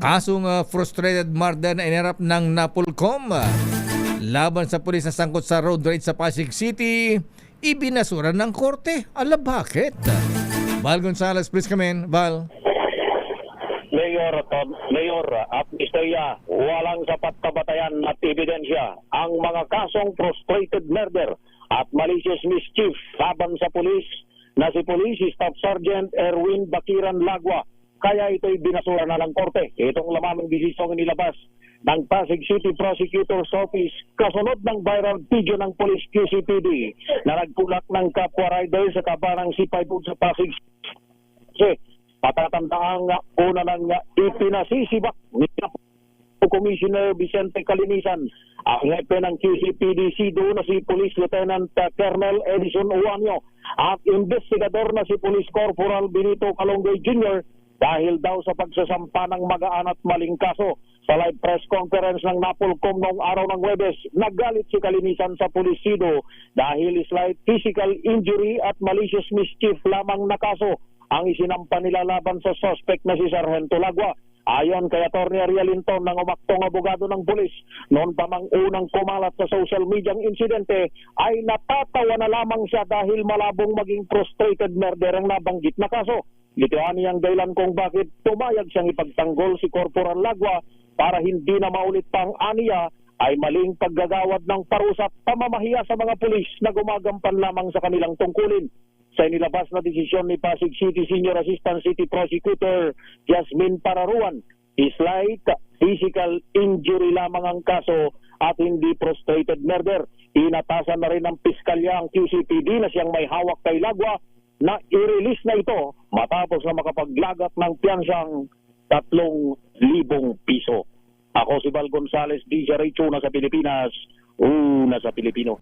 Kasong frustrated murder na inirap ng Napolcom laban sa pulis na sangkot sa road rage sa Pasig City, ibinasura ng korte. Ala, bakit? Val Gonzales, please come in. Val. Mayor at Misteria, walang sapat na batayan at ebidensya ang mga kasong frustrated murder at malicious mischief laban sa pulis na si Police Staff Sergeant Erwin Bakiran Lagwa. Kaya ito'y binasura na ng korte. Itong lamang desisyong inilabas ng Pasig City Prosecutor's Office kasunod ng viral video ng Police QCPD na nagpulak ng kapwa rider sa kabarang C5 sa Pasig City. Patatandaang una ng ipinasisibak ni Commissioner Vicente Calinisan ang hepe ng QCPD-CIDO na si Police Lieutenant Colonel Edison Uwanyo at investigador na si Police Corporal Benito Calongay Jr. dahil daw sa pagsasampa ng magaan at maling kaso. Sa live press conference ng Napolcom noong araw ng Huwebes, nagalit si Calinisan sa Polisido dahil slight physical injury at malicious mischief lamang na kaso ang isinampa nila laban sa suspect na si Sargento Lagwa. Ayon kay Atty. Rialinton ng umaktong abogado ng pulis, noon pa mang unang kumalat sa social media ang insidente, ay natatawa na lamang siya dahil malabong maging frustrated murder ang nabanggit na kaso. Itoan niyang dahilan kung bakit tumayag siyang ipagtanggol si Corporal Lagwa para hindi na maulit pang aniya ay maling paggagawad ng parusa at pamamahiya sa mga pulis na gumagampan lamang sa kanilang tungkulin. Sa inilabas na desisyon ni Pasig City Senior Assistant City Prosecutor Jasmine Pararuan, slight physical injury lamang ang kaso at hindi frustrated murder. Inatasan na rin ng piskalya ang QCPD na siyang may hawak kay Lagwa na i-release na ito matapos na makapaglagat ng piyansang 3,000 piso. Ako si Val Gonzales, DJ Ray Chuna sa Pilipinas, una sa Pilipino.